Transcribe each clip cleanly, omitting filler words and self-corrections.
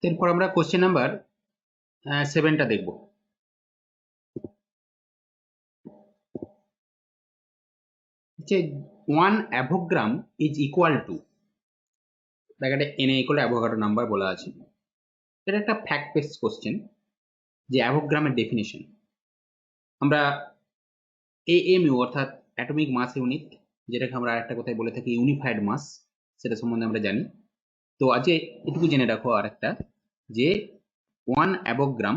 এরপর আমরা question number 7টা দেখব। যে 1 অ্যাভোগ্রাম ইজ ইকুয়াল টু ব্র্যাকেটে Na ইকুয়াল অ্যাভোগাড্রো নাম্বার বলা আছে। এটা একটা ফ্যাক্ট বেসড কোশ্চেন যে অ্যাভোগ্রামের ডেফিনেশন আমরা AMU অর্থাৎ অ্যাটমিক মাস ইউনিট, যেটাকে আমরা একটা কথায় বলে থাকি ইউনিফাইড মাস, সেটা সম্বন্ধে আমরা জানি। তো আজকে এটুকু জেনে রাখো আর একটা, যে 1 অ্যাভোগ্রাম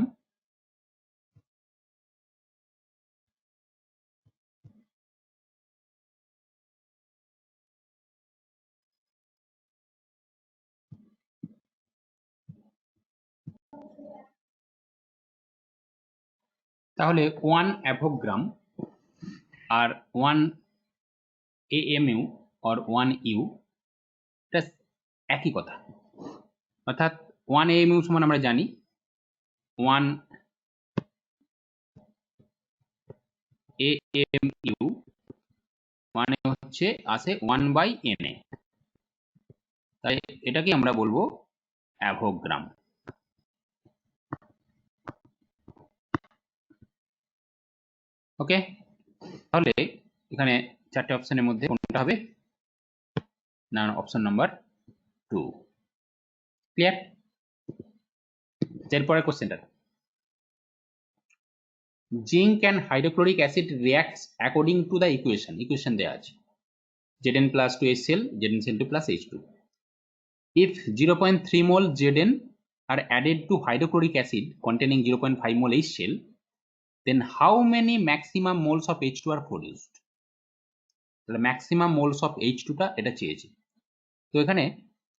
তাহলে 1 অ্যাভোগ্রাম আর 1 AMU or 1U এটা একই কথা। অর্থাৎ 1 AMU সমান আমরা জানি 1 AMU মানে হচ্ছে আসে 1/Na, তাই এটাকে আমরা বলবো অ্যাভোগ্রাম। ওকে, তাহলে এখানে চারটে অপশনের মধ্যে কোনটা হবে? না, অপশন নাম্বার 2। ক্লিয়ার? এরপরের কোশ্চেনটা, zinc and hydrochloric acid reacts according to the equation দেওয়া আছে Zn plus 2HCl ZnCl2 plus H2. If 0.3 mole Zn are added to hydrochloric acid containing 0.5 mole HCl, then how many maximum moles of H2 are produced? তাহলে maximum moles of H2 টা এটা চেয়েছে। তো এখানে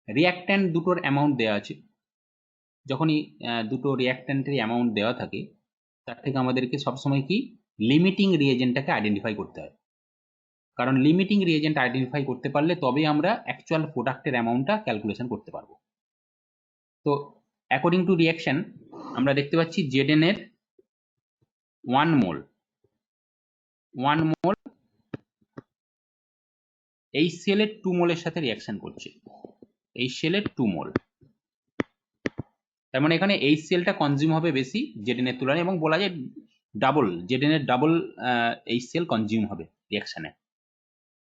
reactant দুটোর amount দেওয়া আছে। যখনই দুটো রিঅ্যাক্ট্যান্টের অ্যামাউন্ট দেওয়া থাকে, তার থেকে আমাদেরকে সবসময় কি লিমিটিং রিএজেন্টটাকে আইডেন্টিফাই করতে হয়, কারণ লিমিটিং রিএজেন্ট আইডেন্টিফাই করতে পারলে তবে আমরা অ্যাকচুয়াল প্রোডাক্টের অ্যামাউন্টটা ক্যালকুলেশন করতে পারবো। তো অ্যাকর্ডিং টু রিঅ্যাকশন আমরা দেখতে পাচ্ছি Zn এর 1 মোল HCl এর 2 মোলের সাথে রিঅ্যাকশন করছে, HCl এর 2 মোল। তার মানে এখানে HCl টা কনজিউম হবে বেশি Zn এর তুলনায়, এবং বলা যায় ডাবল, Zn এর ডাবল HCl কনজিউম হবে রিঅ্যাকশনে।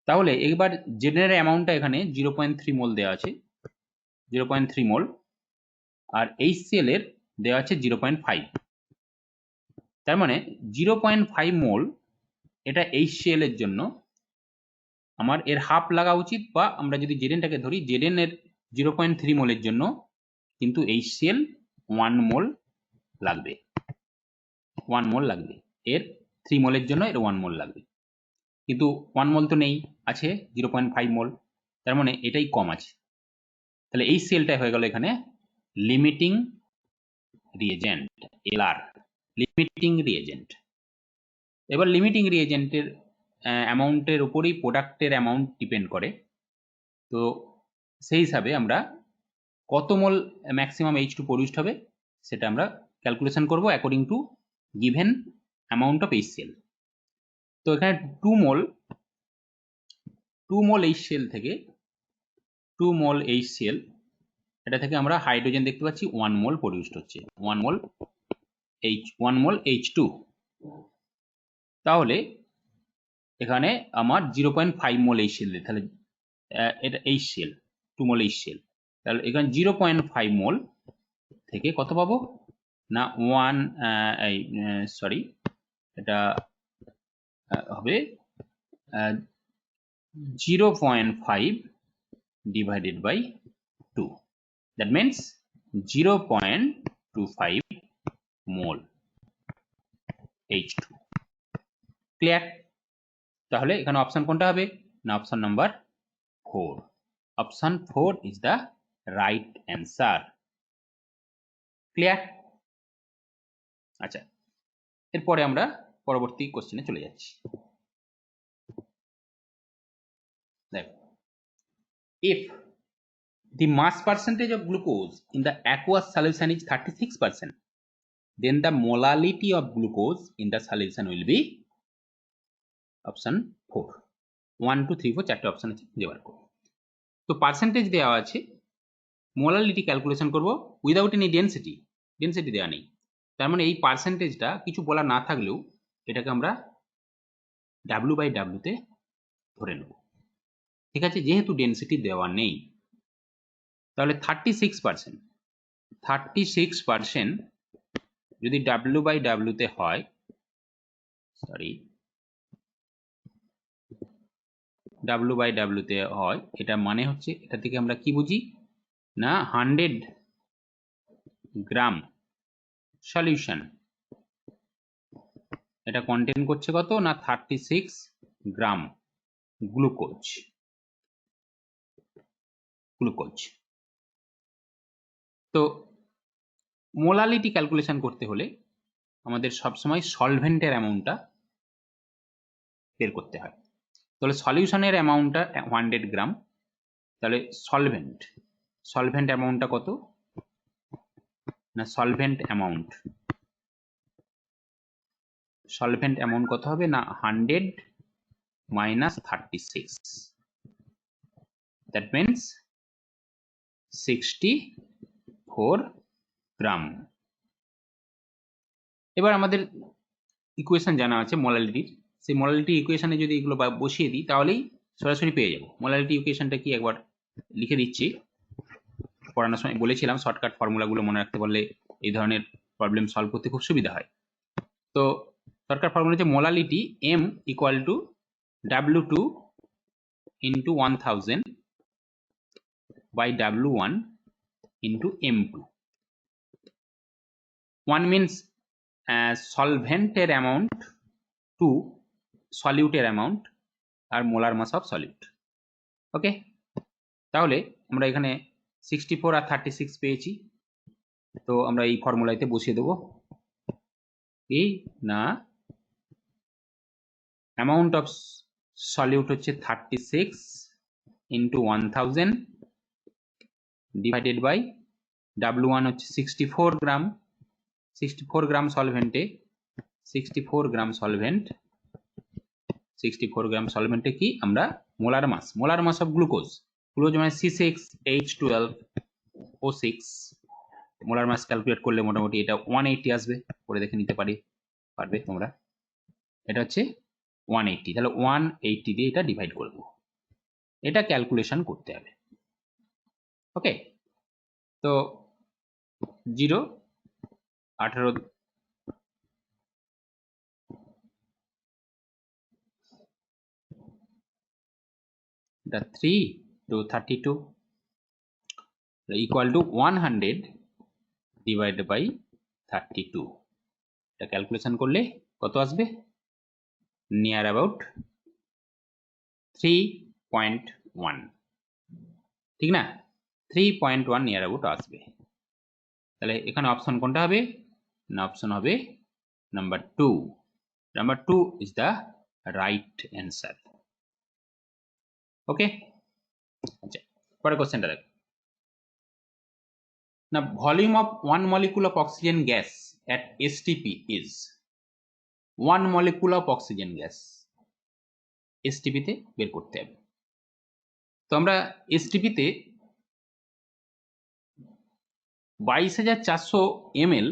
তাহলে এবার Zn এর অ্যামাউন্টটা এখানে 0.3 মোল দেওয়া আছে, 0.3 মোল, আর HCl এর দেওয়া আছে 0.5। তার মানে 0.5 মোল এটা HCl এর জন্য আমার এর হাফ লাগা উচিত, বা আমরা যদি Zn-টাকে ধরি, Zn এর 0.3 মোলের জন্য কিন্তু HCl 1 মোল লাগবে, 1 মোল লাগবে। এর 3 মোলের জন্য এর 1 মোল লাগবে, কিন্তু 1 মোল তো নেই, আছে 0.5 মোল। তার মানে এটাই কম আছে। তাহলে HCl-টা হয়ে গেল এখানে limiting reagent, LR, limiting reagent. এবার লিমিটিং রিএজেন্টের অ্যামাউন্টের উপরেই প্রোডাক্টের অ্যামাউন্ট ডিপেন্ড করে। তো সেই হিসাবে আমরা কত মোল ম্যাক্সিমাম H2 প্রডিউসড হবে সেটা আমরা ক্যালকুলেশন করব according to given amount of HCl। তো এখানে 2 মোল HCl থেকে 2 মোল HCl, এটা থেকে আমরা হাইড্রোজেন দেখতে পাচ্ছি 1 মোল প্রডিউসড হচ্ছে, 1 মোল H2। তাহলে এখানে আমার 0.5 মোল HCl, তাহলে এটা HCl 2 মোল HCl, তাহলে এখানে 0.5 মোল থেকে কত পাবো না 1, সরি, এটা হবে 0.5 divided by 2, that means 0.25 mole H2। Clear? তাহলে এখানে অপশন কোনটা হবে না option number 4। Option 4 is the right answer. Clear? আচ্ছা, এরপরে আমরা পরবর্তী কোশ্চেনে চলে যাচ্ছি। দেখো, if the mass percentage of glucose in the aqueous solution is 36%, then the molality of glucose in the solution will be option 4। 1 2 3 4 চারটে অপশন আছে, দেওয়ার পর তো পার্সেন্টেজ দেওয়া আছে মোলালিটি ক্যালকুলেশন করব উইদাউট এনি ডেন্সিটি, ডেন্সিটি দেওয়া নেই। তার মানে এই পার্সেন্টেজটা কিছু বলা না থাকলেও এটাকে আমরা W/W তে ধরে নেব, ঠিক আছে, যেহেতু ডেন্সিটি দেওয়া নেই। তাহলে 36% যদি W/W তে হয়, W/W তে হয়, এটা মানে হচ্ছে এটা থেকে আমরা কি বুঝি না 100 গ্রাম সলিউশন এটা কন্টেন করছে কত না 36 গ্রাম গ্লুকোজ। তো মোলালিটি ক্যালকুলেশন করতে হলে আমাদের সবসময় সলভেন্টের অ্যামাউন্টটা বের করতে হয়। তাহলে সলিউশনের অ্যামাউন্টটা 100 গ্রাম, তাহলে সলভেন্ট অ্যামাউন্টটা কত না সলভেন্ট অ্যামাউন্ট কত হবে না 100 minus 36, that means 64 গ্রাম। এবার আমাদের ইকুয়েশন জানা আছে মোলালিটির, সেই মোলালিটি ইকুয়েশনে যদি এগুলো বসিয়ে দিই তাহলেই সরাসরি পেয়ে যাব। মোলালিটি ইকুয়েশনটা কি একবার লিখে দিচ্ছি, পড়ানোর সময় বলেছিলাম শর্টকাট ফর্মুলাগুলো মনে রাখতে পারলে এই ধরনের প্রবলেম সলভ করতে খুব সুবিধা হয়। তো শর্টকাট ফর্মুলা হচ্ছে molality M equal to W2 into 1000 by W1 into M2। 1 means সলভেন্টের অ্যামাউন্ট, 2 সলিউটের অ্যামাউন্ট, আর molar mass of solute. Okay, তাহলে আমরা এখানে 64 আর 36 পেয়েছি, তো আমরা এই ফর্মুলাতে বসিয়ে দেবো এই না অ্যামাউন্ট অফ সলিউট হচ্ছে 36 ইন্টু 1000 ডিভাইডেড বাই W1 হচ্ছে 64 গ্রাম। 64 গ্রাম সলভেন্টে 64 গ্রাম সলভেন্টে কি আমরা মোলার মাস অফ গ্লুকোজ মানে C6H12O6। মোলার মাস ক্যালকুলেট করলে মোটামুটি এটা 180 আসবে, করে দেখে নিতে পারবে তোমরা। এটা হচ্ছে 180, তাহলে 180 দিয়ে এটা ডিভাইড করব, এটা ক্যালকুলেশন করতে হবে। ওকে, তো 0 18 এটা 3 to 32 equal to 100 divided by 32। এটা ক্যালকুলেশন করলে কত আসবে, নিয়ার অ্যাবাউট 3.1, ঠিক না, 3.1 নিয়ার অ্যাবাউট আসবে। তাহলে এখানে অপশন কোনটা হবে না, অপশন হবে number 2। Number 2 is the right answer. Okay, আচ্ছা পরের কোশ্চেনটা দেখো না, volume of 1 molecule of oxygen gas at STP is 1 molecule of oxygen gas STP তে বের করতে হবে। তো আমরা STP তে 22,400 ml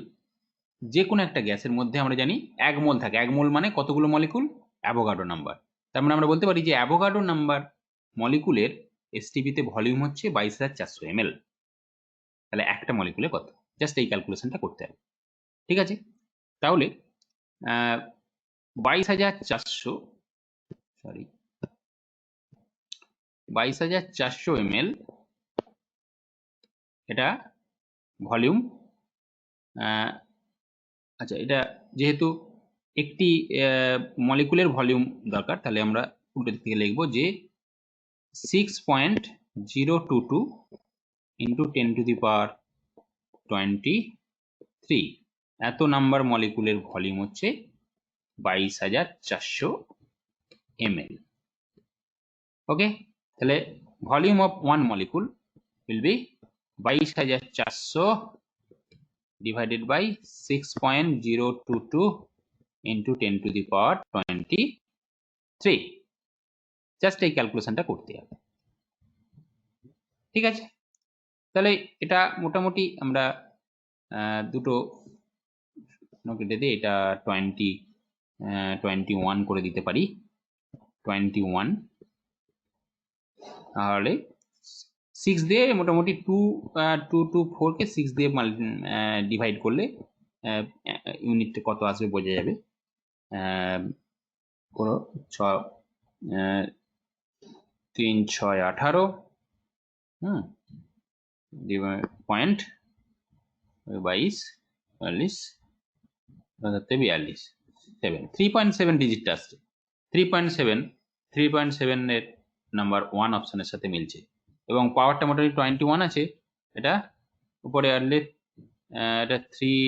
যে কোনো একটা গ্যাসের মধ্যে আমরা জানি 1 মোল থাকে। 1 মোল মানে কতগুলো মলিকুল, অ্যাভোগাড্রো নাম্বার। তার মানে আমরা বলতে পারি যে অ্যাভোগাড্রো নাম্বার মলিকুলের STP তে ভলিউম হচ্ছে 22,400 ml। তাহলে একটা মলিকুলে কত, জাস্ট এই ক্যালকুলেশনটা করতে হবে, ঠিক আছে। তাহলে 22,400 ml এটা ভলিউম। আচ্ছা, এটা যেহেতু একটি মলিকুলের ভলিউম দরকার, তাহলে আমরা উল্টো দিক থেকে লিখবো যে 6.022 ইন্টু 10 to the power 23 এত নাম্বার মলিকুলের ভলিউম হচ্ছে 22,400 ml। ওকে, তাহলে volume of 1 molecule will be 22,400 divided by 6.022 into 10 to the power 23। Just এই ক্যালকুলেশনটা করতে হবে, ঠিক আছে। তাহলে এটা মোটামুটি আমরা দুটো কেটে দিয়ে এটা 21 করে দিতে পারি 21 তাহলে 6 দিয়ে মোটামুটি 2 কে 6 দিয়ে ডিভাইড করলে ইউনিট কত আসবে বোঝা যাবে। কোনো 3 6 18 পয়েন্ট 22 42 3.7 ডিজিটটা আসছে 3.7 এর নাম্বার 1 অপশনের সাথে মিলছে এবং পাওয়ারটা মোটামুটি 21 আছে। এটা উপরে আনলে এটা 3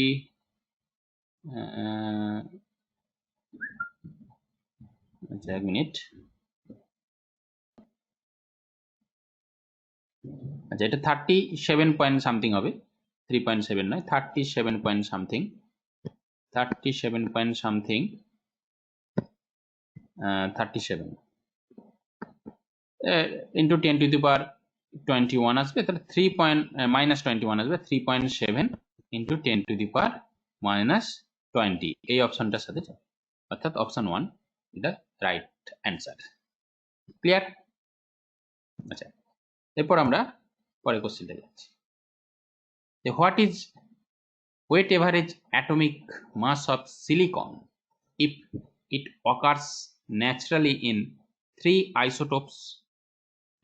আচ্ছা 1 মিনিট আচ্ছা এটা 37 পয়েন্ট সামথিং হবে 3.7 নয় 37 point something 37 point something 37 into 10 to the power 21 আসবে তাহলে 3.-21 আসবে 3.7 ইন্টু 10 টু দি পাওয়ার -20 এই অপশনটার সাথে যাবে অর্থাৎ অপশন 1 এটা রাইট অ্যান্সার। ক্লিয়ার? আচ্ছা এরপর আমরা পরের কোশ্চেনটা যাচ্ছি। What is weight average atomic mass of silicon if it occurs naturally in 3 isotopes,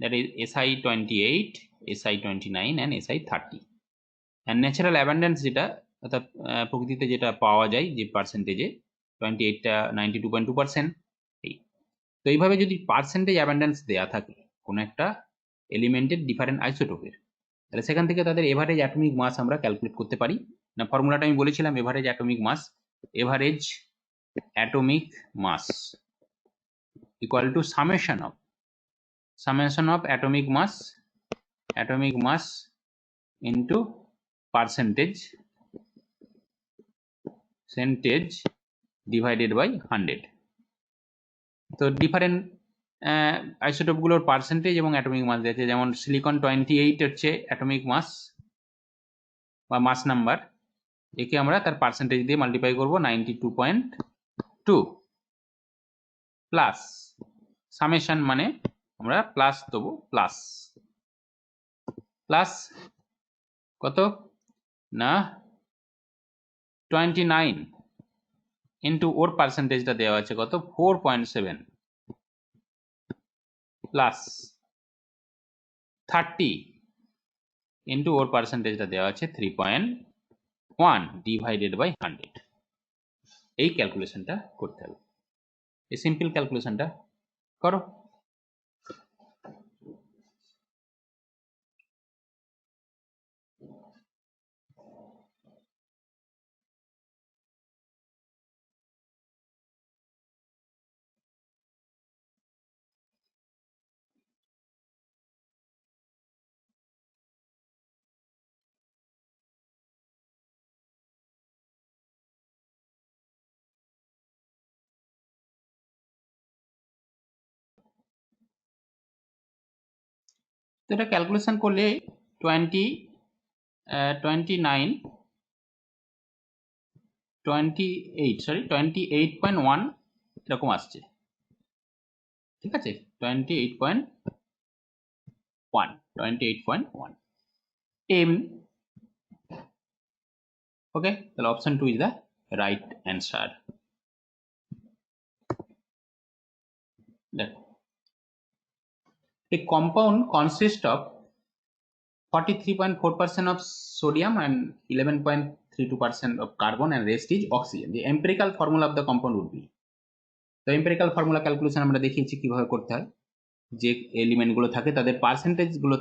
that is Si28, Si29 and Si30, and natural abundance যেটা অর্থাৎ প্রকৃতিতে যেটা পাওয়া যায় যে পার্সেন্টেজে 28টা 92.2%। তো এইভাবে যদি পার্সেন্টেজ অ্যাবান্ডেন্স দেয়া থাকে কোনো একটা এলিমেন্টের ডিফারেন্ট আইসোটোপের তাহলে সেখান থেকে তাদের এভারেজ অ্যাটমিক মাস আমরা ক্যালকুলেট করতে পারি না। ফর্মুলাটা আমি বলেছিলাম average atomic mass equal to summation of atomic mass into percentage divided by 100। তো ডিফারেন্ট আইসোটোপগুলোর পার্সেন্টেজ এবং অ্যাটমিক মাস দিয়েছে, যেমন সিলিকন 28 হচ্ছে অ্যাটমিক মাস বা মাস নাম্বার, একে আমরা তার পার্সেন্টেজ দিয়ে মাল্টিপ্লাই করব 92.2 প্লাস সামেশন মানে আমরা প্লাস দেবো প্লাস কত না 29 ইন্টু ওর পার্সেন্টেজটা দেওয়া আছে কত 4.7 প্লাস 30 ইন্টু ওর পার্সেন্টেজটা দেওয়া আছে 3.1 ডিভাইডেড বাই 100। এই ক্যালকুলেশনটা করতে হবে। এই সিম্পল ক্যালকুলেশনটা করো। তো এটা ক্যালকুলেশন করলে 28.1 এরকম আসছে, ঠিক আছে 28.1 এম। ওকে, তাহলে option 2 is the right answer. দেখো a compound consists of 43.4% of sodium and 11.32% of carbon and rest is oxygen. The empirical formula of the compound would be, তো empirical formula ক্যালকুলেশন আমরা দেখিয়েছি কিভাবে করতে হয়। যে এলিমেন্ট গুলো থাকে তাদের পার্সেন্টেজ গুলো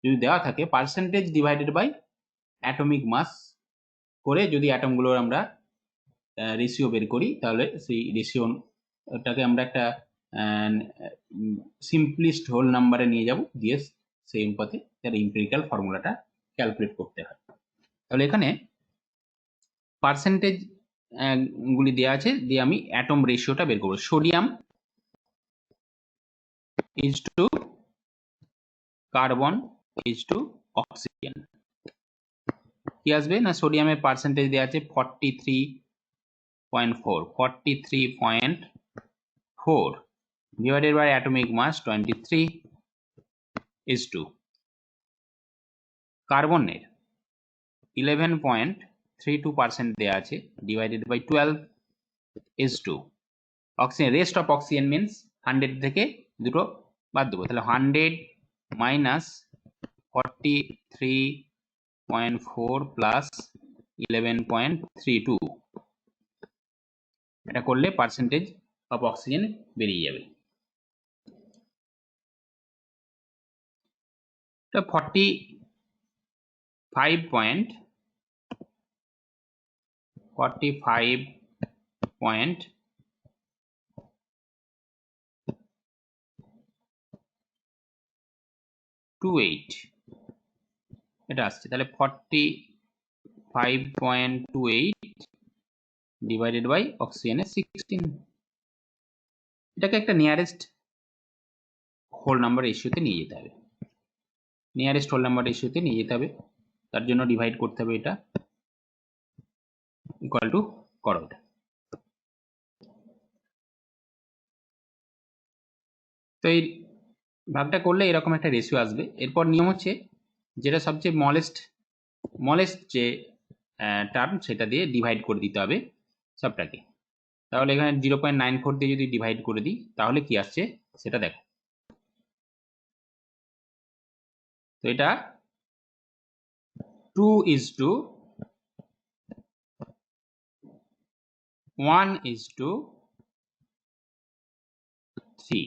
যদি দেওয়া থাকে percentage divided by atomic mass করে যদি অ্যাটম গুলোর আমরা রেশিও বের করি তাহলে সেই রেশিওটাকে আমরা একটা সিম্পলিস্ট হোল নাম্বারে নিয়ে যাব, দিয়ে সেই অনুপাতে তার এম্পিরিক্যাল ফর্মুলাটা ক্যালকুলেট করতে হয়। তাহলে এখানে পার্সেন্টেজ গুলি দেওয়া আছে, দিয়ে আমি অ্যাটম রেশিওটা বের করবো। Sodium is to carbon is to oxygen. Sodium কি আসবে না, সোডিয়ামের পার্সেন্টেজ দেওয়া আছে 43.4 43.4 divided by atomic mass 23:2 কার্বনের 11.32% দেওয়া আছে divided by 12:2 oxygen rest of oxygen means 100 থেকে দুটো বাদ দেবো, তাহলে 100 minus 43.4 plus 11.32 এটা করলে পার্সেন্টেজ অফ অক্সিজেন বেরিয়ে যাবে। এটা 45.28 এটা আসছে, তাহলে 45.28 ডিভাইডেড বাই অক্সিজেনের 16, এটাকে একটা নিয়ারেস্ট হোল নাম্বার রেশিওতে নিয়ে যেতে হবে, নিয়ারেস্ট হোল নাম্বার রেশিওতে নিয়ে যেতে হবে, তার জন্য ডিভাইড করতে হবে, এটা ইকুয়াল টু করো এটা। তো এই ভাগটা করলে এরকম একটা রেশিও আসবে। এরপর নিয়ম হচ্ছে যেটা সবচেয়ে স্মলেস্ট যে টার্ম সেটা দিয়ে ডিভাইড করে দিতে হবে সবটাকে। তাহলে এখানে 0.94 দিয়ে যদি ডিভাইড করে দিই তাহলে কি আসছে সেটা দেখো। তো এটা 2:1:3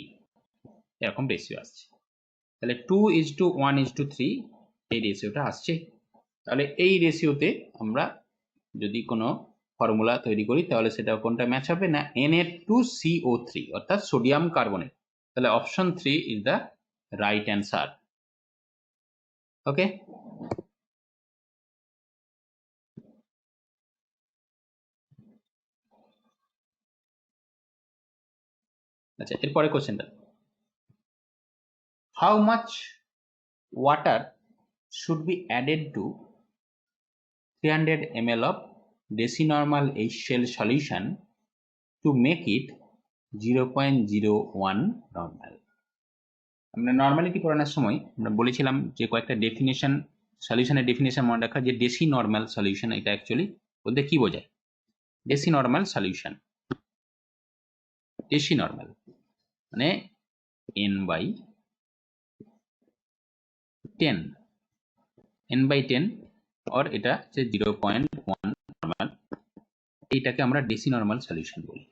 এরকম রেশিও আসছে। তাহলে 2:1:3 এই রেশিওটা আসছে। তাহলে এই রেশিওতে আমরা যদি কোনো ফর্মুলা তৈরি করি তাহলে সেটা কোনটা ম্যাচ হবে না, Na2CO3 অর্থাৎ সোডিয়াম কার্বনেট। তাহলে option 3 is the right answer. Okay, আচ্ছা এরপরে কোশ্চেনটা, how much water should be added to 300 ml of decinormal HCl solution to make it 0.01 normal. আমরা নর্মালিটি পড়ানোর সময় আমরা বলেছিলাম যে কয়েকটা ডেফিনেশন, সলিউশনের ডেফিনেশন মনে রাখা, যে ডেসি নর্মাল সলিউশন এটা অ্যাকচুয়ালি বলতে কি বোঝায়। Deci normal solution, deci normal মানে n/10 n/10 और এটা হচ্ছে 0.1 নর্মাল, এইটাকে আমরা ডেসি নর্মাল সলিউশন বলি।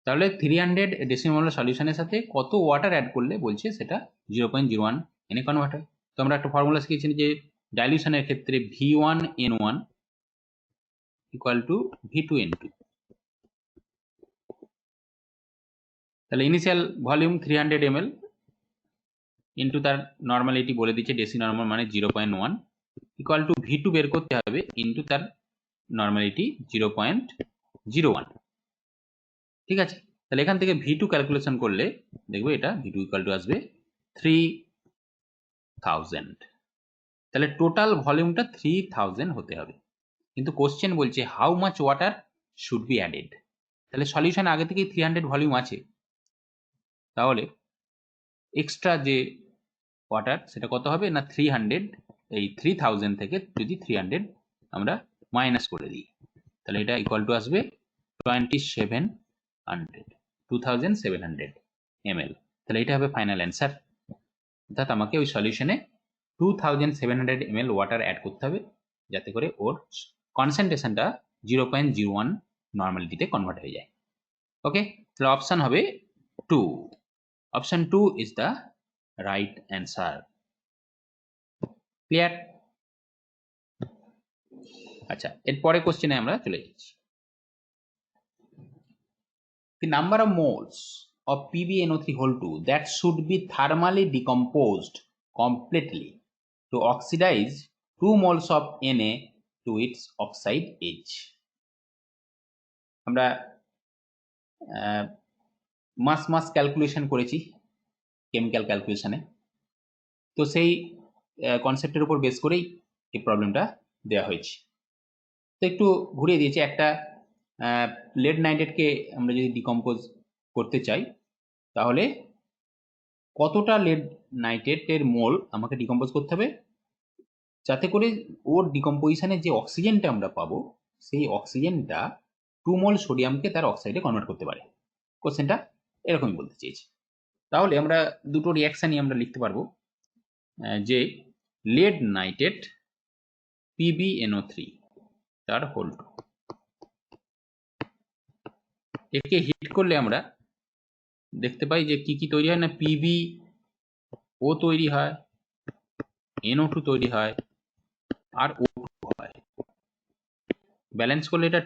তাহলে 300 ডেসিমল সলিউশনের সাথে কত ওয়াটার অ্যাড করলে বলছে সেটা 0.01 এনে কনভার্ট হয়। তো আমরা একটা ফর্মুলা শিখেছি যে ডাইলিউশনের ক্ষেত্রে V1N1 ইকুয়াল টু V2N2। তাহলে ইনিশিয়াল ভলিউম 300 ml ইন্টু তার নর্মালিটি বলে দিচ্ছে ডেসি নর্মাল মানে 0.1 ইকুয়াল টু V2 বের করতে হবে ইন্টু তার নর্মালিটি 0.01। ঠিক আছে, তাহলে এখান থেকে V2 ক্যালকুলেশন করলে দেখবো এটা V2 ইকুয়াল টু আসবে 3000। তাহলে টোটাল ভলিউমটা 3000 হতে হবে, কিন্তু কোশ্চেন বলছে how much water should be added. তাহলে সলিউশন আগে থেকেই 300 ভলিউম আছে, তাহলে এক্সট্রা যে ওয়াটার সেটা কত হবে না 300, এই 3000 থেকে যদি 300 আমরা মাইনাস করে দিই তাহলে এটা ইকুয়াল টু আসবে 2700 ml। তাহলে এটা হবে ফাইনাল অ্যান্সার, অর্থাৎ আমাকে ওই সলিউশনে 2700 ml ওয়াটার অ্যাড করতে হবে যাতে করে ওর কনসেন্ট্রেশনটা 0.01 নর্মালিটিতে কনভার্ট হয়ে যায়। ওকে, তাহলে অপশন হবে 2, option 2 is the right answer. Clear? আচ্ছা এরপরে কোশ্চেনে আমরা চলে যাচ্ছি। The number of moles of PbNO3(2) that should be thermally decomposed completely to oxidize 2 moles of Na to its oxide edge. আমরা মাস ক্যালকুলেশন করেছি কেমিক্যাল ক্যালকুলেশনে, তো সেই কনসেপ্টের উপর বেস করেই এই প্রবলেমটা দেওয়া হয়েছে। তো একটু ঘুরিয়ে দিয়েছি, একটা লেড নাইট্রেটকে আমরা যদি ডিকম্পোজ করতে চাই তাহলে কতটা লেড নাইট্রেটের মোল আমাকে ডিকম্পোজ করতে হবে যাতে করে ওর ডিকম্পোজিশনের যে অক্সিজেনটা আমরা পাবো সেই অক্সিজেনটা 2 মোল সোডিয়ামকে তার অক্সাইডে কনভার্ট করতে পারে। কোশ্চেনটা এরকমই বলতে চেয়েছি। তাহলে আমরা দুটো রিয়াকশানই আমরা লিখতে পারবো যে লেড নাইট্রেট PbNO3 তার হোল 2, একে হিট করলে আমরা দেখতে পাই যে কি কি তৈরি হয় না, PbO তৈরি হয়, NO2 তৈরি হয় আর O2 হয়। ব্যালেন্স করলে এটা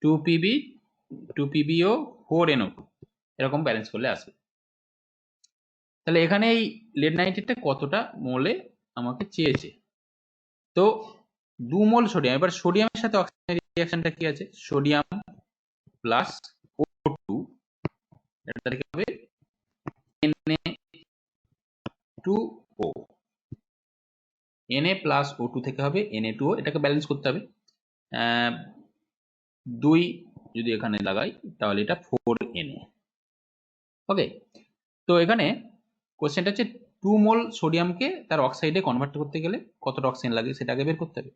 2Pb 2PbO 4NO2 এরকম ব্যালেন্স করলে আসবে। তাহলে এখানে এই লেড নাইট্রেটটা কতটা মোলে আমাকে চেয়েছে, তো 2 মোল সোডিয়াম। এবার সোডিয়ামের সাথে অক্সিজেনের রিঅ্যাকশনটা কি আছে, সোডিয়াম প্লাস O2 এটা কি হবে Na2O, Na প্লাস O2 থেকে হবে Na2O, এটাকে ব্যালেন্স করতে হবে। 2 যদি এখানে লাগাই তাহলে এটা 4Na। ওকে, তো এখানে কোশ্চেনটা হচ্ছে 2 মোল সোডিয়ামকে তার অক্সাইডে কনভার্ট করতে গেলে কতটা অক্সিজেন লাগে সেটা আগে বের করতে হবে।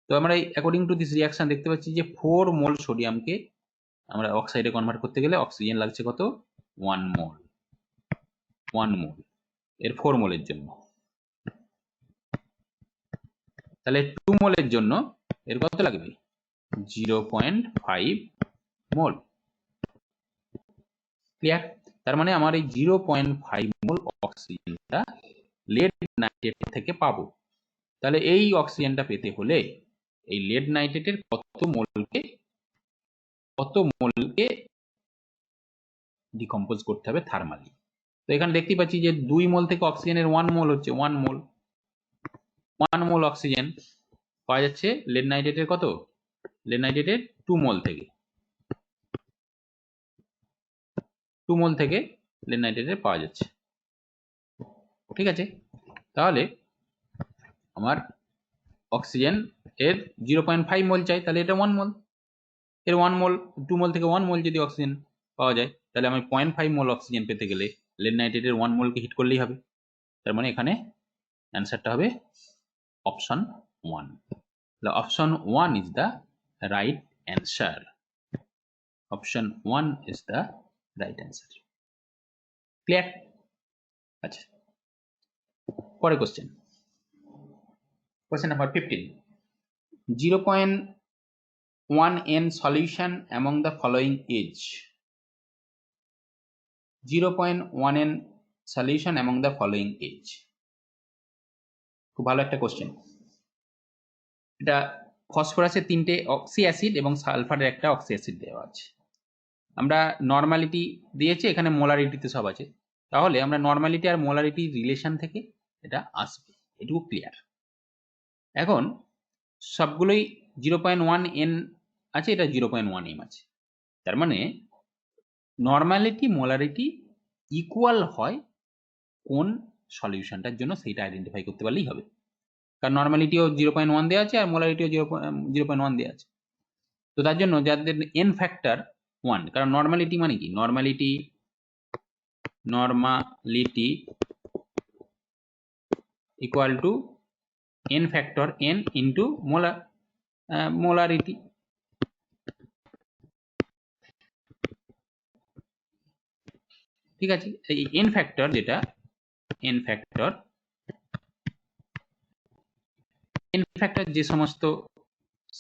তো আমরা অ্যাকর্ডিং টু দিস রিয়াকশন দেখতে পাচ্ছি যে 4 মোল সোডিয়ামকে আমরা অক্সাইডে কনভার্ট করতে গেলে অক্সিজেন লাগছে কত, 1 মোল। 1 মোল এর 4 মোলের জন্য, তাহলে 2 মোলের জন্য এর কত লাগবে, 0.5 মোল। ক্লিয়ার? তার মানে আমার এই 0.5 মোল অক্সিজেনটা লেড নাইট্রেট থেকে পাবো। তাহলে এই অক্সিজেনটা পেতে হলে এই লেড নাইট্রেটের কত মোলকে ডিকম্পোজ করতে হবে থার্মালি। তো এখানে দেখতে পাচ্ছি যে 2 মোল থেকে অক্সিজেনের 1 মোল হচ্ছে 1 মোল অক্সিজেন পাওয়া যাচ্ছে লেড নাইট্রেটের কত, লেড নাইট্রেটের 2 মোল থেকে, 2 মোল থেকে লেড নাইট্রেটের পাওয়া যাচ্ছে। ঠিক আছে, তাহলে আমার অক্সিজেন এর 0.5 মোল চাই, তাহলে এটা 1 মোল, এর 1 মোল 2 মোল থেকে 1 মোল যদি অক্সিজেন পাওয়া যায় তাহলে আমি 0.5 মোল অক্সিজেন পেতে গেলে লেড নাইট্রেটের 1 মোলকে হিট করলেই হবে। তার মানে এখানে অ্যান্সারটা হবে অপশন 1। তাহলে option 1 is the right answer. Option 1 is the right answer. Clear? আচ্ছা, পরে question number 15, 0.1n solution among the following is, 0.1n solution among the following is। খুব ভালো একটা কোশ্চেন। এটা ফসফরাসের 3টে অক্সি অ্যাসিড এবং সালফারের একটা অক্সি অ্যাসিড দেওয়া আছে। আমরা নর্মালিটি দিয়েছি, এখানে মোলারিটিতে সব আছে, তাহলে আমরা নর্মালিটি আর মোলারিটি রিলেশন থেকে এটা আসবে, এটুকু ক্লিয়ার। এখন সবগুলোই 0.1n আছে, এটা 0.1m আছে, তার মানে নর্মালিটি মোলারিটি ইকুয়াল হয় কোন সলিউশনটার জন্য সেইটা আইডেন্টিফাই করতে পারলেই হবে, কারণ নর্মালিটিও 0.1 দেওয়া আছে আর মোলারিটিও 0.1 দেওয়া আছে। তো তার জন্য যাদের এন ফ্যাক্টর 1, কারণ নর্মালিটি মানে কি, normality equal to n factor n into molarity. ঠিক আছে, এই n ফ্যাক্টর যেটা n ফ্যাক্টর যে সমস্ত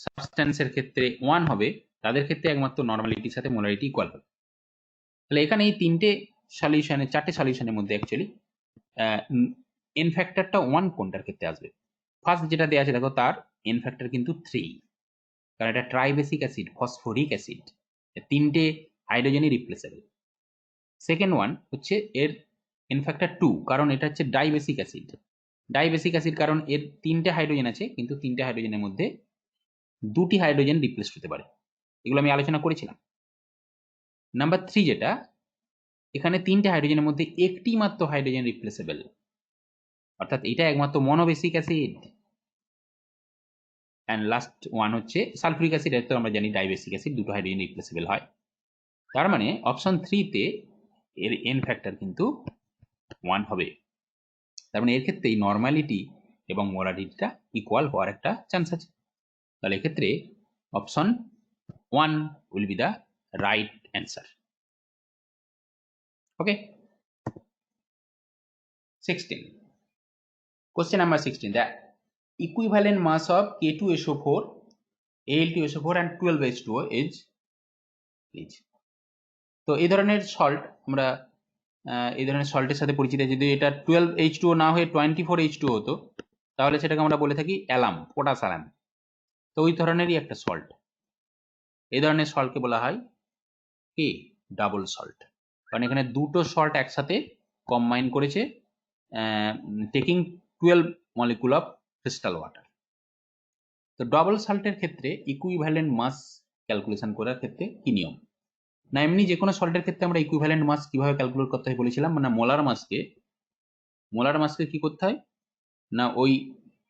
সাবস্টেন্সের ক্ষেত্রে 1 হবে তাদের ক্ষেত্রে একমাত্র নর্মালিটির সাথে মোলারিটি ইকুয়াল হবে। তাহলে এখানে এই 4টে সলিউশনের মধ্যে অ্যাকচুয়ালি n ফ্যাক্টরটা 1 কোনটার ক্ষেত্রে আসবে, ফার্স্ট যেটা দেওয়া আছে দেখো তার n ফ্যাক্টর কিন্তু 3, কারণ এটা ট্রাইবেসিক অ্যাসিড, ফসফরিক অ্যাসিড, 3টে হাইড্রোজেনই রিপ্লেসেবল। সেকেন্ড ওয়ান হচ্ছে এর n ফ্যাক্টর 2, কারণ এটা হচ্ছে ডাইবেসিক অ্যাসিড, কারণ এর 3টে হাইড্রোজেন আছে কিন্তু 3টে হাইড্রোজেনের মধ্যে 2টি হাইড্রোজেন রিপ্লেস হতে পারে, এগুলো আমি আলোচনা করেছিলাম। নাম্বার 3 যেটা, এখানে 3টে হাইড্রোজেনের মধ্যে একটি মাত্র হাইড্রোজেন রিপ্লেসেবল, অর্থাৎ এটা একমাত্র মনোবেসিক অ্যাসিড। অ্যান্ড লাস্ট ওয়ান হচ্ছে সালফিউরিক অ্যাসিড, এর তো আমরা জানি ডাইবেসিক অ্যাসিড, দুটো হাইড্রোজেন রিপ্লেসেবল হয়। তার মানে অপশন 3 তে এর এন ফ্যাক্টর কিন্তু 1 হবে। তার মানে এর ক্ষেত্রে এই নর্মালিটি এবং মোলারিটিটা ইকুয়াল হওয়ার একটা চান্স আছে। তাহলে এক্ষেত্রে option 1 will be the right answer. Okay, 16. Question number 16. The equivalent mass of K2SO4, Al2SO4 and 12H2O is, please. তো এই ধরনের সল্ট আমরা এই ধরনের সল্টের সাথে পরিচিত। যদি এটা 12H2O না হয়ে 24H2O হতো তাহলে সেটাকে আমরা বলে থাকি অ্যালাম, পটাশ অ্যালাম। তো ওই ধরনেরই একটা সল্ট। এই ধরনের সল্টকে বলা হয় কি ডাবল সল্ট, কারণ এখানে দুটো সল্ট একসাথে কম্বাইন করেছে taking 12 molecule of crystal water. তো ডাবল সল্টের ক্ষেত্রে ইকুইভ্যালেন্ট মাস ক্যালকুলেশন করার ক্ষেত্রে কি নিয়ম? না এমনি যে কোনো সল্টের ক্ষেত্রে আমরা ইকুইভ্যালেন্ট মাস কিভাবে ক্যালকুলেট করতে হয় বলেছিলাম, মানে মোলার মাসকে কি করতে হয় না ওই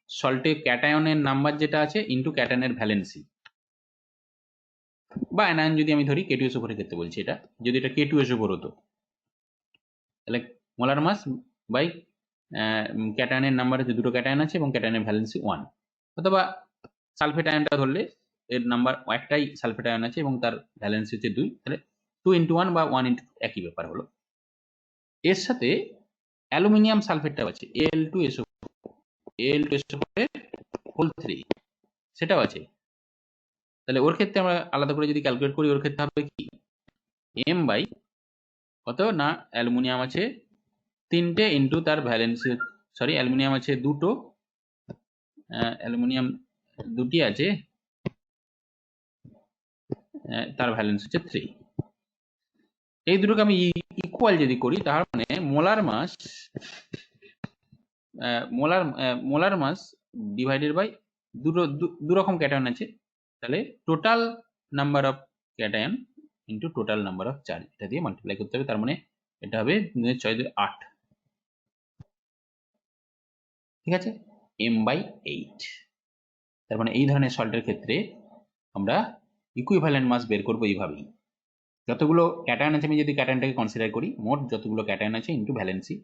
সল্টে ক্যাটায়নের নাম্বার যেটা আছে ইনটু ক্যাটায়নের ভ্যালেন্সি, বা অ্যানায়ন যদি আমি ধরি K2SO4 এর ক্ষেত্রে বলছি, এটা যদি এটা K2SO4 হতো তাহলে মোলার মাস বাই ক্যাটায়নের নাম্বার হচ্ছে, দুটো ক্যাটায়ন আছে এবং ক্যাটায়নের ভ্যালেন্সি 1, অথবা সালফেট আয়নটা ধরলে এর নাম্বার একটাই সালফেট আয়ন আছে এবং তার ভ্যালেন্সি হচ্ছে 2, তাহলে 2 into 1 বা 1 into একই ব্যাপার হলো। এর সাথে অ্যালুমিনিয়াম সালফেটটাও আছে Al2SO4 হোল 3, সেটাও আছে। তাহলে ওর ক্ষেত্রে আমরা আলাদা করে যদি ক্যালকুলেট করি, ওর ক্ষেত্রে হবে কি m বাই কত না অ্যালুমিনিয়াম আছে 3টে ইন্টু তার ভ্যালেন্সি, সরি অ্যালুমিনিয়াম আছে 2টো, অ্যালুমিনিয়াম 2টি আছে, তার ভ্যালেন্স হচ্ছে 3। এই দুটোকে আমি ইকুয়াল যদি করি তার মানে মোলার মাস ডিভাইডেড বাই দু রকম ক্যাটায়ন আছে, তাহলে total number of cation into total number of charge, এটা দিয়ে মাল্টিপ্লাই করতে হবে। তার মানে এটা হবে 6×8, ঠিক আছে, m/8। তার মানে এই ধরনের সল্টের ক্ষেত্রে আমরা ইকুইভ্যালেন্ট মাস বের করবো এইভাবেই। যতগুলো ক্যাটায়ন আছে, আমি যদি ক্যাটায়নটাকে কনসিডার করি, মোট যতগুলো ক্যাটায়ন আছে ইন্টু ভ্যালেন্সি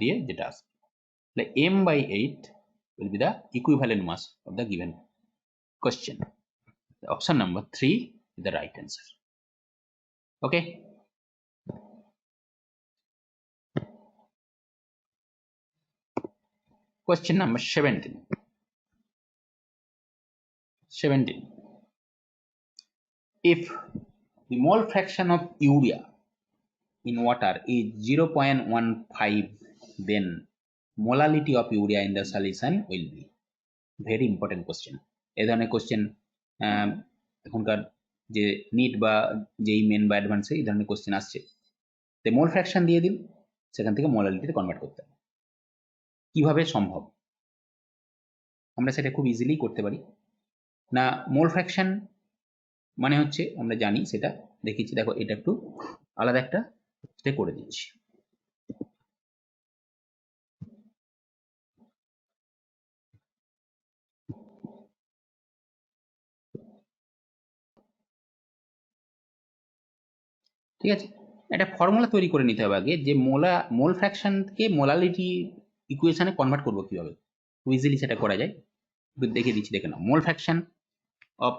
দিয়ে যেটা আসবে, তাহলে m/8 will be the equivalent mass of the given question. The option number 3 is the right answer. Okay. Question number 17. If the mole fraction of urea in water is 0.15, then molality of urea in the solution will be. Very important question. এই ধরনের question এখনকার যে NEET বা যেই main বা অ্যাডভান্সে এই ধরনের question আসছে। তো মোল ফ্র্যাকশন দিয়ে দিন, সেখান থেকে মোলালিটিতে কনভার্ট করতে হবে। কিভাবে সম্ভব? আমরা সেটা খুব ইজিলি করতে পারি। না মোল ফ্র্যাকশন মানে হচ্ছে আমরা জানি, সেটা দেখিয়েছি, দেখো এটা একটু আলাদা একটা করে দিচ্ছি। ঠিক আছে, একটা ফর্মুলা তৈরি করে নিতে হবে আগে, যে মোল ফ্র্যাকশনকে মোলালিটি ইকুয়েশনে কনভার্ট করবো কিভাবে। ইজিলি সেটা করা যায়, একটু দেখিয়ে দিচ্ছি, দেখে নাও। মোল ফ্র্যাকশন অফ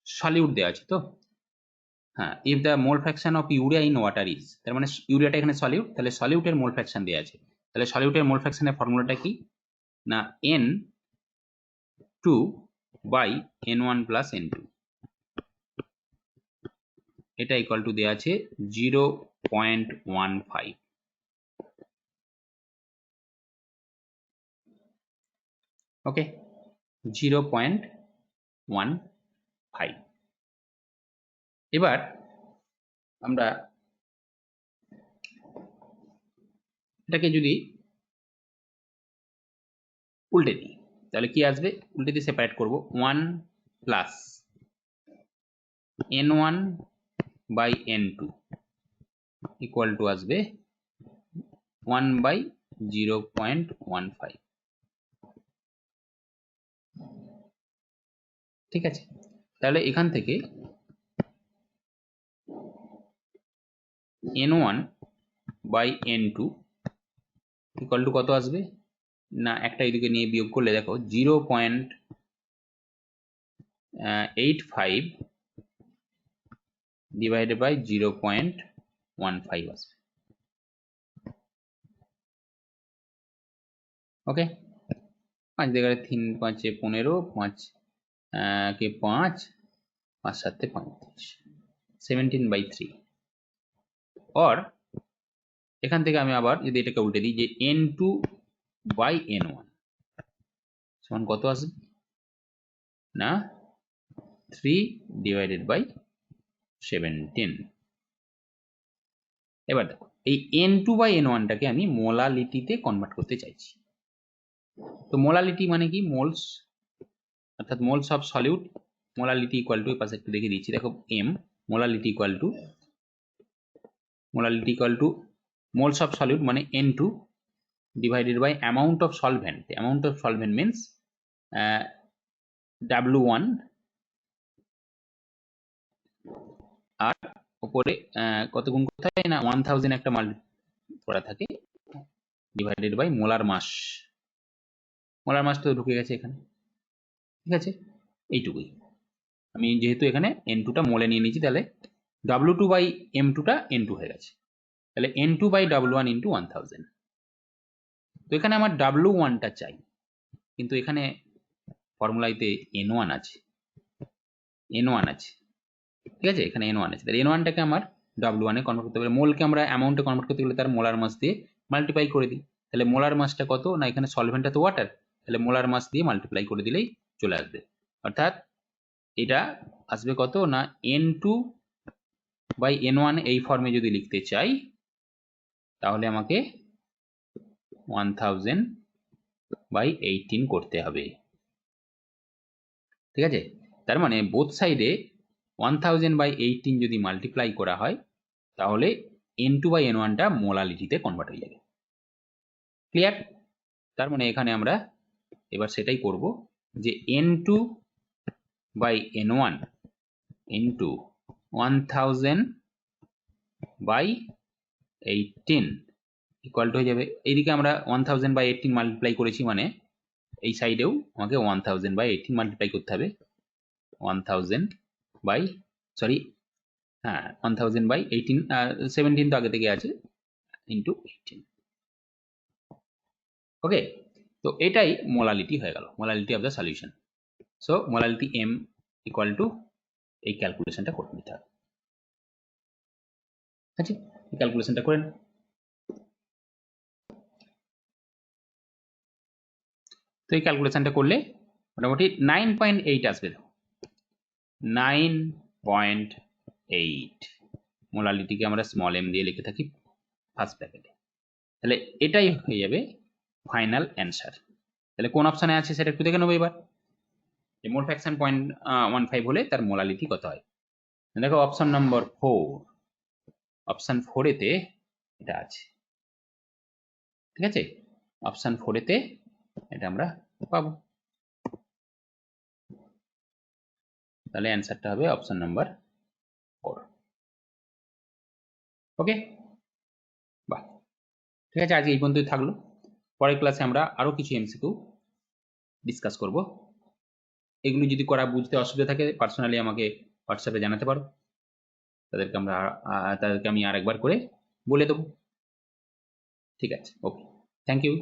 সলিউট দেওয়া আছে তো, হ্যাঁ, if the mole fraction of urea in water is, তার মানে ইউরিয়াটা এখানে সলিউট, তাহলে সলিউটের মোল ফ্র্যাকশন দেওয়া আছে, তাহলে সলিউটের মোল ফ্র্যাকশনের ফর্মুলাটা কি না N2 by N1 plus N2, এটা ইকুয়াল টু দেওয়া আছে 0.15। ওকে, 0.15। এবার আমরা এটাকে যদি উল্টে দিই তাহলে কি আসবে, উল্টে দিয়ে সেপারেট করব, 1 plus N1 by N2 equal to আসবে 1 বাই 0.15। ঠিক আছে, তাহলে এখান থেকে n1 by n2 equal to কত আসবে না, একটা এদিকে নিয়ে বিয়োগ করলে দেখো 0.85 ডিভাইডেড বাই 0.15 আসবে। ওকে, 5 देगा 3 5 15 5 के 5 5 7 35 17/3। और এখান থেকে আমি আবার যদি এটাকে উল্টে দিই যে n2 বাই n1 সমান কত আসবে না 3 ডিভাইডেড বাই 17। এবার দেখো এই n2 বাই n1 টাকে আমি মোলালিটিতে কনভার্ট করতে চাইছি। তো মোলালিটি মানে কি, মোলস অর্থাৎ moles of solute. Molality equal to, এই পাশে একটু দেখে দিচ্ছি, দেখো m molality equal to moles of solute মানে n2 divided by amount of solvent। amount of solvent means w1 আর উপরে কত গুণ করতে হয় না 1000 একটা মাল্টি করা থাকে divided by molar mass. Molar mass তো ঢুকে গেছে এখানে। ঠিক আছে, এইটুকুই। আমি যেহেতু এখানে n2 টা মোলে নিয়ে নিয়েছি, তাহলে w2 বাই m2 টা n2 হয়ে গেছে, তাহলে n2 বাই w1 ইন্টু 1000। তো এখানে আমার w1 টা চাই, কিন্তু এখানে ফর্মুলাতে n1 আছে, ঠিক আছে, এখানে n1 আছে, তাহলে n1 টাকে আমার w1 এ কনভার্ট করতে হবে। মোলকে আমরা অ্যামাউন্টে কনভার্ট করতে গেলে তার মোলার মাস দিয়ে মাল্টিপ্লাই করে দিই। তাহলে মোলার মাসটা কত না, এখানে সলভেন্টটা তো ওয়াটার, তাহলে মোলার মাস দিয়ে মাল্টিপ্লাই করে দিলেই চলে আসবে। অর্থাৎ এটা আসবে কত না n2 বাই n1 এই ফর্মে যদি লিখতে চাই তাহলে আমাকে 1000 বাই 18 করতে হবে। ঠিক আছে, তার মানে বোথ সাইডে 1000 বাই 18 যদি মাল্টিপ্লাই করা হয় তাহলে n2 বাই n1 টা মোলালিটিতে কনভার্ট হয়ে যাবে। ক্লিয়ার? তার মানে এখানে আমরা এবার সেটাই করব যে n2 by n1 into 1000 by 18 equal to হয়ে যাবে, এইদিকে আমরা 1000 বাই 18 মাল্টিপ্লাই করেছি মানে এই সাইডেও আমাকে 1000 বাই 18 মাল্টিপ্লাই করতে হবে। 1000 বাই 1000 বাই 18, 17 তো আগে থেকে আছে, ইন্টু 18। ওকে, তো এটাই মোলালিটি হয়ে গেল, molality of the solution. So molality m equal two এই ক্যালকুলেশনটা করে নিতে হবে। আচ্ছা, এই ক্যালকুলেশনটা করে নাও। তো এই ক্যালকুলেশনটা করলে মোটামুটি 9.8 আসবে। 9.8 মোলালিটিকে আমরা স্মল m দিয়ে লিখে থাকি ফার্স্ট ব্র্যাকেটে। তাহলে এটাই হয়ে যাবে ফাইনাল অ্যান্সার। তাহলে কোন অপশনে আছে সেটা একটু দেখে নেবো এবার। যে মোল ফ্র্যাকশন 0.15 হলে তার মোলালিটি কত হয়। দেখো অপশন নম্বর 4, অপশন 4 এতে এটা আছে। ঠিক আছে, অপশন 4 এতে এটা আমরা পাবো। তাহলে অ্যান্সারটা হবে অপশন নাম্বার 4। ওকে, বাহ, ঠিক আছে, আজকে এই পর্যন্তই থাকলো। পরের ক্লাসে আমরা আরো কিছু এমসিকিউ ডিসকাস করব। এগুলো যদি করা বুঝতে অসুবিধা থাকে পার্সোনালি আমাকে হোয়াটসঅ্যাপে জানাতে পারো, তাদেরকে আমি আরেকবার করে বলে দেবো। ঠিক আছে, ওকে, থ্যাংক ইউ।